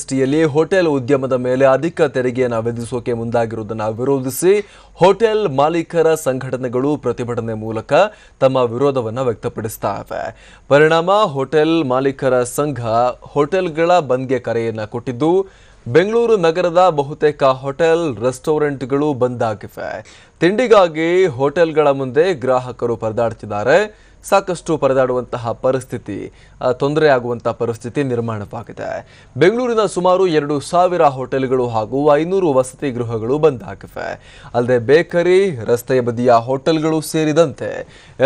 ಜಿಎಸ್ಟಿಯಲ್ಲಿ hotel ಉದ್ಯಮದ ಮೇಲೆ ಅಧಿಕ ತೆರಿಗೆಯನ್ನು ವಿಧಿಸೋಕೆ ಮುಂದಾಗಿರುವುದನ್ನು ವಿರೋಧಿಸಿ ಹೋಟೆಲ್ ಮಾಲೀಕರ ಸಂಘಟನೆಗಳು ಪ್ರತಿಭಟನೆ ಮೂಲಕ ತಮ್ಮ ವಿರೋಧವನ್ನು ವ್ಯಕ್ತಪಡಿಸುತ್ತವೆ. ಪರಿಣಾಮ ಹೋಟೆಲ್ ಮಾಲೀಕರ ಸಂಘ ಹೋಟೆಲ್ಗಳ ಬಂದ್ಗೆ ಕರೆಯನ್ನು ಕೊಟ್ಟಿದ್ದು, ಬೆಂಗಳೂರು ನಗರದ ಬಹುತೇಕ ಹೋಟೆಲ್ ರೆಸ್ಟೋರೆಂಟ್ಗಳು ಬಂದ್ ಆಗಿವೆ. ತಿಂಡಿಗಾಗಿ ಹೋಟೆಲ್ಗಳ ಮುಂದೆ ಗ್ರಾಹಕರು ಪರದಾಡುತ್ತಿದ್ದಾರೆ. ಸಾಕಷ್ಟು ಪರದಾಡುವಂತಹ ಪರಿಸ್ಥಿತಿ, ತೊಂದರೆಯಾಗುವಂತಹ ಪರಿಸ್ಥಿತಿ ನಿರ್ಮಾಣವಾಗಿದೆ. ಬೆಂಗಳೂರಿನ ಸುಮಾರು 2,000 ಹೋಟೆಲ್ಗಳು ಹಾಗೂ 500 ವಸತಿ ಗೃಹಗಳು ಬಂದ್ ಆಗಿವೆ. ಅಲ್ಲದೆ ಬೇಕರಿ, ರಸ್ತೆಯ ಬದಿಯ ಹೋಟೆಲ್ಗಳು ಸೇರಿದಂತೆ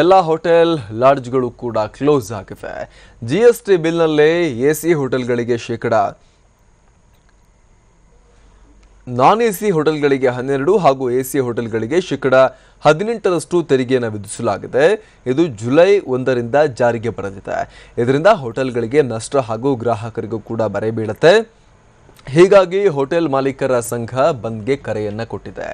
ಎಲ್ಲ ಹೋಟೆಲ್ ಲಾಡ್ಜ್ಗಳು ಕೂಡ ಕ್ಲೋಸ್ ಆಗಿವೆ. ಜಿಎಸ್ಟಿ ಬಿಲ್ನಲ್ಲೇ ಎಸಿ ಹೋಟೆಲ್ಗಳಿಗೆ ನಾನ್ ಎಸಿ ಹೋಟೆಲ್ಗಳಿಗೆ 12 ಹಾಗೂ ಎಸಿ ಹೋಟೆಲ್ಗಳಿಗೆ 18% ತೆರಿಗೆಯನ್ನು ವಿಧಿಸಲಾಗಿದೆ. ಇದು ಜುಲೈ 1ರಿಂದ ಜಾರಿಗೆ ಬರಲಿದೆ. ಇದರಿಂದ ಹೋಟೆಲ್ಗಳಿಗೆ ನಷ್ಟ ಹಾಗೂ ಗ್ರಾಹಕರಿಗೂ ಕೂಡ ಬರೆ ಬೀಳುತ್ತೆ. ಹೀಗಾಗಿ ಹೋಟೆಲ್ ಮಾಲೀಕರ ಸಂಘ ಬಂದ್ಗೆ ಕರೆಯನ್ನ ಕೊಟ್ಟಿದೆ.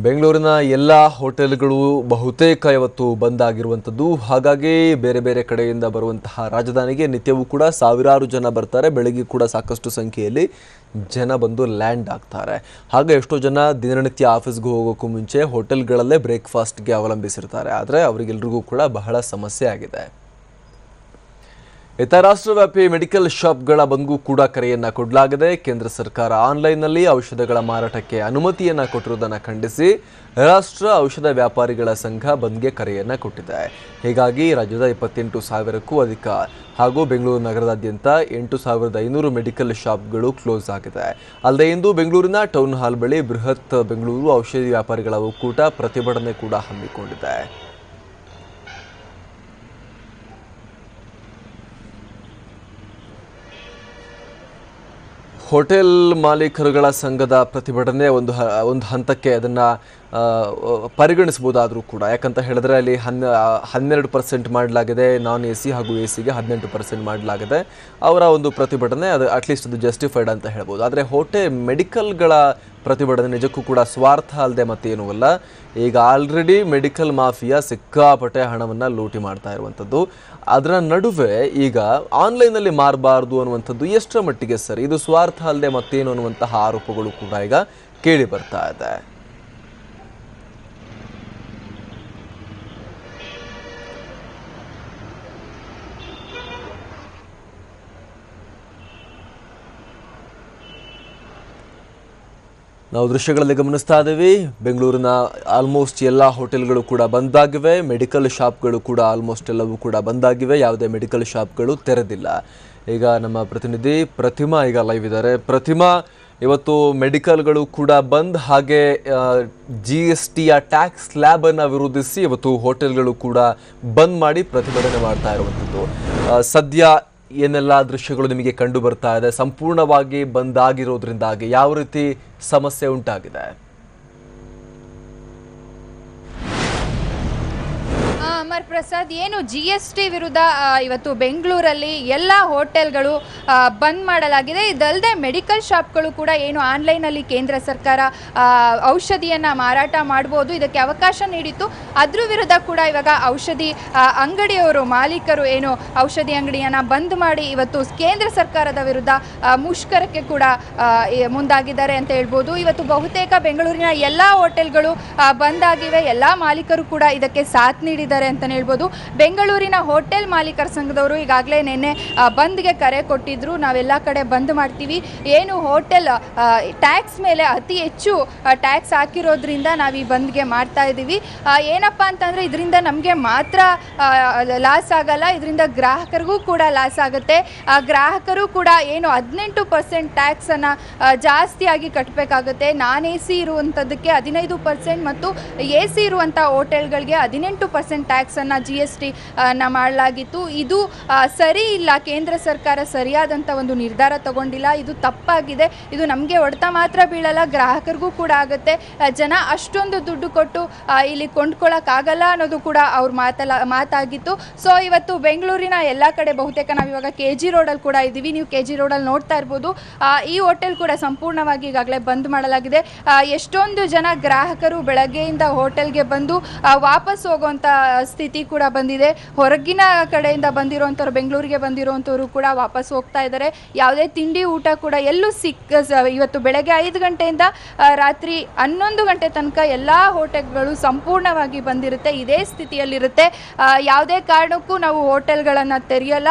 ಬೆಂಗಳೂರಿನ ಎಲ್ಲ ಹೋಟೆಲ್ಗಳು ಬಹುತೇಕ ಇವತ್ತು ಬಂದ್ ಆಗಿರುವಂಥದ್ದು. ಹಾಗಾಗಿ ಬೇರೆ ಬೇರೆ ಕಡೆಯಿಂದ ಬರುವಂತಹ ರಾಜಧಾನಿಗೆ ನಿತ್ಯವೂ ಕೂಡ ಸಾವಿರಾರು ಜನ ಬರ್ತಾರೆ. ಬೆಳಗ್ಗೆ ಕೂಡ ಸಾಕಷ್ಟು ಸಂಖ್ಯೆಯಲ್ಲಿ ಜನ ಬಂದು ಲ್ಯಾಂಡ್ ಆಗ್ತಾರೆ. ಹಾಗೆ ಎಷ್ಟೋ ಜನ ದಿನನಿತ್ಯ ಆಫೀಸ್ಗೆ ಹೋಗೋಕ್ಕೂ ಮುಂಚೆ ಹೋಟೆಲ್ಗಳಲ್ಲೇ ಬ್ರೇಕ್ಫಾಸ್ಟ್ಗೆ ಅವಲಂಬಿಸಿರ್ತಾರೆ. ಆದರೆ ಅವರಿಗೆಲ್ರಿಗೂ ಕೂಡ ಬಹಳ ಸಮಸ್ಯೆ ಆಗಿದೆ. ಇತರ ರಾಷ್ಟ್ರವ್ಯಾಪಿ ಮೆಡಿಕಲ್ ಶಾಪ್ಗಳ ಬಂದ್ಗೂ ಕೂಡ ಕರೆಯನ್ನ ಕೊಡಲಾಗಿದೆ. ಕೇಂದ್ರ ಸರ್ಕಾರ ಆನ್ಲೈನ್ನಲ್ಲಿ ಔಷಧಗಳ ಮಾರಾಟಕ್ಕೆ ಅನುಮತಿಯನ್ನ ಕೊಟ್ಟಿರುವುದನ್ನು ಖಂಡಿಸಿ ರಾಷ್ಟ್ರ ಔಷಧ ವ್ಯಾಪಾರಿಗಳ ಸಂಘ ಬಂದ್ಗೆ ಕರೆಯನ್ನ ಕೊಟ್ಟಿದೆ. ಹೀಗಾಗಿ ರಾಜ್ಯದ 28,000ಕ್ಕೂ ಅಧಿಕ ಹಾಗೂ ಬೆಂಗಳೂರು ನಗರದಾದ್ಯಂತ 8,500 ಮೆಡಿಕಲ್ ಶಾಪ್ಗಳು ಕ್ಲೋಸ್ ಆಗಿದೆ. ಅಲ್ಲದೆ ಇಂದು ಬೆಂಗಳೂರಿನ ಟೌನ್ ಹಾಲ್ ಬಳಿ ಬೃಹತ್ ಬೆಂಗಳೂರು ಔಷಧಿ ವ್ಯಾಪಾರಿಗಳ ಒಕ್ಕೂಟ ಪ್ರತಿಭಟನೆ ಕೂಡ ಹಮ್ಮಿಕೊಂಡಿದೆ. ಹೋಟೆಲ್ ಮಾಲೀಕರುಗಳ ಸಂಘದ ಪ್ರತಿಭಟನೆ ಒಂದು ಹಂತಕ್ಕೆ ಅದನ್ನು ಪರಿಗಣಿಸಬಹುದಾದರೂ ಕೂಡ, ಯಾಕಂತ ಹೇಳಿದ್ರೆ ಅಲ್ಲಿ 12% ಮಾಡಲಾಗಿದೆ, ನಾನ್ ಎಸಿ ಹಾಗೂ ಎಸಿಗೆ 18% ಮಾಡಲಾಗಿದೆ. ಅವರ ಒಂದು ಪ್ರತಿಭಟನೆ ಅದು ಅಟ್ಲೀಸ್ಟ್ ಅದು ಜಸ್ಟಿಫೈಡ್ ಅಂತ ಹೇಳ್ಬೋದು. ಆದರೆ ಮೆಡಿಕಲ್ಗಳ ಪ್ರತಿಭಟನೆ ನಿಜಕ್ಕೂ ಕೂಡ ಸ್ವಾರ್ಥ ಅಲ್ಲದೆ ಮತ್ತೇನೂ ಅಲ್ಲ. ಈಗ ಆಲ್ರೆಡಿ ಮೆಡಿಕಲ್ ಮಾಫಿಯಾ ಸಿಕ್ಕಾಪಟ್ಟೆ ಹಣವನ್ನು ಲೂಟಿ ಮಾಡ್ತಾ ಇರುವಂಥದ್ದು. ಅದರ ನಡುವೆ ಈಗ ಆನ್ಲೈನಲ್ಲಿ ಮಾರಬಾರ್ದು ಅನ್ನುವಂಥದ್ದು ಎಷ್ಟರ ಮಟ್ಟಿಗೆ ಸರಿ? ಇದು ಸ್ವಾರ್ಥ ಅಲ್ಲದೆ ಮತ್ತೇನು ಅನ್ನುವಂತಹ ಆರೋಪಗಳು ಕೂಡ ಈಗ ಕೇಳಿ ಬರ್ತಾ ಇದೆ. ನಾವು ದೃಶ್ಯಗಳಲ್ಲಿ ಗಮನಿಸ್ತಾ ಇದ್ದೀವಿ. ಬೆಂಗಳೂರಿನ ಆಲ್ಮೋಸ್ಟ್ ಎಲ್ಲ ಹೋಟೆಲ್ಗಳು ಕೂಡ ಬಂದಾಗಿವೆ. ಮೆಡಿಕಲ್ ಶಾಪ್ಗಳು ಕೂಡ ಆಲ್ಮೋಸ್ಟ್ ಎಲ್ಲವೂ ಕೂಡ ಬಂದಾಗಿವೆ. ಯಾವುದೇ ಮೆಡಿಕಲ್ ಶಾಪ್ಗಳು ತೆರೆದಿಲ್ಲ. ಈಗ ನಮ್ಮ ಪ್ರತಿನಿಧಿ ಪ್ರತಿಮಾ ಈಗ ಲೈವ್ ಇದ್ದಾರೆ. ಪ್ರತಿಮಾ, ಇವತ್ತು ಮೆಡಿಕಲ್ಗಳು ಕೂಡ ಬಂದ್, ಹಾಗೆ GSTಯ ಟ್ಯಾಕ್ಸ್ ಸ್ಲ್ಯಾಬನ್ನು ವಿರೋಧಿಸಿ ಇವತ್ತು ಹೋಟೆಲ್ಗಳು ಕೂಡ ಬಂದ್ ಮಾಡಿ ಪ್ರತಿಭಟನೆ ಮಾಡ್ತಾ ಇರುವಂಥದ್ದು. ಸದ್ಯ ಏನೆಲ್ಲ ದೃಶ್ಯಗಳು ನಿಮಗೆ ಕಂಡು ಬರ್ತಾ ಇದೆ? ಸಂಪೂರ್ಣವಾಗಿ ಬಂದ್ ಆಗಿರೋದ್ರಿಂದಾಗಿ ಯಾವ ರೀತಿ ಸಮಸ್ಯೆ ಉಂಟಾಗಿದೆ? ಅಮರ್ ಪ್ರಸಾದ್, ಏನು GST ವಿರುದ್ಧ ಇವತ್ತು ಬೆಂಗಳೂರಲ್ಲಿ ಎಲ್ಲ ಹೋಟೆಲ್ಗಳು ಬಂದ್ ಮಾಡಲಾಗಿದೆ. ಇದಲ್ಲದೆ ಮೆಡಿಕಲ್ ಶಾಪ್ಗಳು ಕೂಡ ಏನು ಆನ್ಲೈನಲ್ಲಿ ಕೇಂದ್ರ ಸರ್ಕಾರ ಔಷಧಿಯನ್ನು ಮಾರಾಟ ಮಾಡ್ಬೋದು, ಇದಕ್ಕೆ ಅವಕಾಶ ನೀಡಿತ್ತು. ಅದ್ರ ವಿರುದ್ಧ ಕೂಡ ಇವಾಗ ಔಷಧಿ ಅಂಗಡಿಯವರು, ಮಾಲೀಕರು ಏನು ಔಷಧಿ ಅಂಗಡಿಯನ್ನು ಬಂದ್ ಮಾಡಿ ಇವತ್ತು ಕೇಂದ್ರ ಸರ್ಕಾರದ ವಿರುದ್ಧ ಮುಷ್ಕರಕ್ಕೆ ಕೂಡ ಮುಂದಾಗಿದ್ದಾರೆ ಅಂತ ಹೇಳ್ಬೋದು. ಇವತ್ತು ಬಹುತೇಕ ಬೆಂಗಳೂರಿನ ಎಲ್ಲ ಹೋಟೆಲ್ಗಳು ಬಂದ್ ಆಗಿವೆ. ಎಲ್ಲ ಮಾಲೀಕರು ಕೂಡ ಇದಕ್ಕೆ ಸಾಥ್ ನೀಡಿದ್ದಾರೆ ಅಂತಲೇ ಹೇಳ್ಬೋದು. ಬೆಂಗಳೂರಿನ ಹೋಟೆಲ್ ಮಾಲೀಕರ ಸಂಘದವರು ಈಗಾಗಲೇ ನಿನ್ನೆ ಬಂದ್ಗೆ ಕರೆ ಕೊಟ್ಟಿದ್ರು. ನಾವೆಲ್ಲ ಕಡೆ ಬಂದ್ ಮಾಡ್ತೀವಿ, ಏನು ಹೋಟೆಲ್ ಟ್ಯಾಕ್ಸ್ ಮೇಲೆ ಅತಿ ಹೆಚ್ಚು ಟ್ಯಾಕ್ಸ್ ಹಾಕಿರೋದ್ರಿಂದ ನಾವು ಈ ಬಂದ್ಗೆ ಮಾಡ್ತಾ ಇದ್ದೀವಿ. ಏನಪ್ಪ ಅಂತಂದರೆ ಇದರಿಂದ ನಮಗೆ ಮಾತ್ರ ಲಾಸ್ ಆಗಲ್ಲ, ಇದರಿಂದ ಗ್ರಾಹಕರಿಗೂ ಕೂಡ ಲಾಸ್ ಆಗುತ್ತೆ. ಗ್ರಾಹಕರು ಕೂಡ ಏನು 18% ಟ್ಯಾಕ್ಸನ್ನು ಜಾಸ್ತಿಯಾಗಿ ಕಟ್ಟಬೇಕಾಗುತ್ತೆ. ನಾನ್ ಎಸಿ ಇರುವಂಥದ್ದಕ್ಕೆ 15% ಮತ್ತು ಎಸಿ ಇರುವಂಥ ಹೋಟೆಲ್ಗಳಿಗೆ 18% ಟ್ಯಾಕ್ಸನ್ನು GST ಮಾಡಲಾಗಿತ್ತು. ಇದು ಸರಿ ಇಲ್ಲ. ಕೇಂದ್ರ ಸರ್ಕಾರ ಸರಿಯಾದಂಥ ಒಂದು ನಿರ್ಧಾರ ತಗೊಂಡಿಲ್ಲ. ಇದು ತಪ್ಪಾಗಿದೆ. ಇದು ನಮಗೆ ಹೊಡೆತ ಮಾತ್ರ ಬೀಳಲ್ಲ, ಗ್ರಾಹಕರಿಗೂ ಕೂಡ ಆಗುತ್ತೆ. ಜನ ಅಷ್ಟೊಂದು ದುಡ್ಡು ಕೊಟ್ಟು ಇಲ್ಲಿ ಕೊಂಡ್ಕೊಳ್ಳೋಕ್ಕಾಗಲ್ಲ ಅನ್ನೋದು ಕೂಡ ಅವ್ರ ಮಾತಾಗಿತ್ತು. ಸೊ ಇವತ್ತು ಬೆಂಗಳೂರಿನ ಎಲ್ಲ ಕಡೆ ಬಹುತೇಕ ನಾವಿವಾಗ KG ರೋಡಲ್ಲಿ ಕೂಡ ಇದ್ದೀವಿ. ನೀವು KG ರೋಡಲ್ಲಿ ನೋಡ್ತಾ ಇರ್ಬೋದು. ಈ ಹೋಟೆಲ್ ಕೂಡ ಸಂಪೂರ್ಣವಾಗಿ ಈಗಾಗಲೇ ಬಂದ್ ಮಾಡಲಾಗಿದೆ. ಎಷ್ಟೊಂದು ಜನ ಗ್ರಾಹಕರು ಬೆಳಗ್ಗೆಯಿಂದ ಹೋಟೆಲ್ಗೆ ಬಂದು ವಾಪಸ್ ಹೋಗುವಂಥ ಸ್ಥಿತಿ ಕೂಡ ಬಂದಿದೆ. ಹೊರಗಿನ ಕಡೆಯಿಂದ ಬಂದಿರುವಂಥವ್ರು, ಬೆಂಗಳೂರಿಗೆ ಬಂದಿರುವಂಥವ್ರು ಕೂಡ ವಾಪಸ್ ಹೋಗ್ತಾ ಇದ್ದಾರೆ. ಯಾವುದೇ ತಿಂಡಿ ಊಟ ಕೂಡ ಎಲ್ಲೂ ಇವತ್ತು ಬೆಳಗ್ಗೆ 5 ಗಂಟೆಯಿಂದ ರಾತ್ರಿ 11 ಗಂಟೆ ತನಕ ಎಲ್ಲ ಹೋಟೆಲ್ಗಳು ಸಂಪೂರ್ಣವಾಗಿ ಬಂದಿರುತ್ತೆ. ಇದೇ ಸ್ಥಿತಿಯಲ್ಲಿರುತ್ತೆ. ಯಾವುದೇ ಕಾರಣಕ್ಕೂ ನಾವು ಹೋಟೆಲ್ಗಳನ್ನು ತೆರೆಯಲ್ಲ.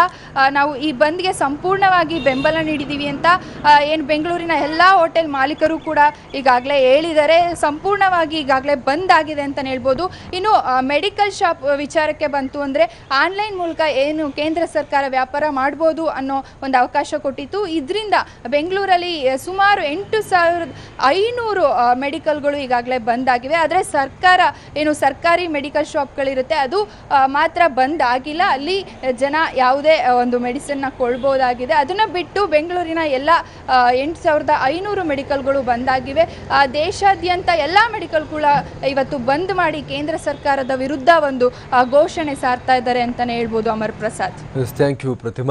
ನಾವು ಈ ಬಂದ್ಗೆ ಸಂಪೂರ್ಣವಾಗಿ ಬೆಂಬಲ ನೀಡಿದ್ದೀವಿ ಅಂತ ಏನು ಬೆಂಗಳೂರಿನ ಎಲ್ಲ ಹೋಟೆಲ್ ಮಾಲೀಕರು ಕೂಡ ಈಗಾಗಲೇ ಹೇಳಿದ್ದಾರೆ. ಸಂಪೂರ್ಣವಾಗಿ ಈಗಾಗಲೇ ಬಂದ್ ಆಗಿದೆ ಅಂತಲೇ ಹೇಳ್ಬೋದು. ಇನ್ನು ಮೆಡಿಕಲ್ ಶಾಪ್ ವಿಚಾರಕ್ಕೆ ಬಂತು ಅಂದರೆ ಆನ್ಲೈನ್ ಮೂಲಕ ಏನು ಕೇಂದ್ರ ಸರ್ಕಾರ ವ್ಯಾಪಾರ ಮಾಡ್ಬೋದು ಅನ್ನೋ ಒಂದು ಅವಕಾಶ ಕೊಟ್ಟಿತ್ತು. ಇದರಿಂದ ಬೆಂಗಳೂರಲ್ಲಿ ಸುಮಾರು 8,500 ಮೆಡಿಕಲ್ಗಳು ಈಗಾಗಲೇ ಬಂದ್ ಆಗಿವೆ. ಆದರೆ ಸರ್ಕಾರ ಏನು ಸರ್ಕಾರಿ ಮೆಡಿಕಲ್ ಶಾಪ್ಗಳಿರುತ್ತೆ ಅದು ಮಾತ್ರ ಬಂದ್ ಆಗಿಲ್ಲ. ಅಲ್ಲಿ ಜನ ಯಾವುದೇ ಒಂದು ಮೆಡಿಸಿನ್ನ ಕೊಳ್ಬೋದಾಗಿದೆ. ಅದನ್ನು ಬಿಟ್ಟು ಬೆಂಗಳೂರಿನ ಎಲ್ಲ 8,500 ಮೆಡಿಕಲ್ಗಳು ಬಂದಾಗಿವೆ. ದೇಶಾದ್ಯಂತ ಎಲ್ಲ ಮೆಡಿಕಲ್ ಕೂಡ ಇವತ್ತು ಬಂದ್ ಮಾಡಿ ಕೇಂದ್ರ ಸರ್ಕಾರದ ವಿರುದ್ಧ ಒಂದು ಘೋಷಣೆ ಸಾರ್ತಾ ಇದ್ದಾರೆ ಅಂತಲೇ ಹೇಳ್ಬೋದು. Amar Prasad. Thank you Pratima.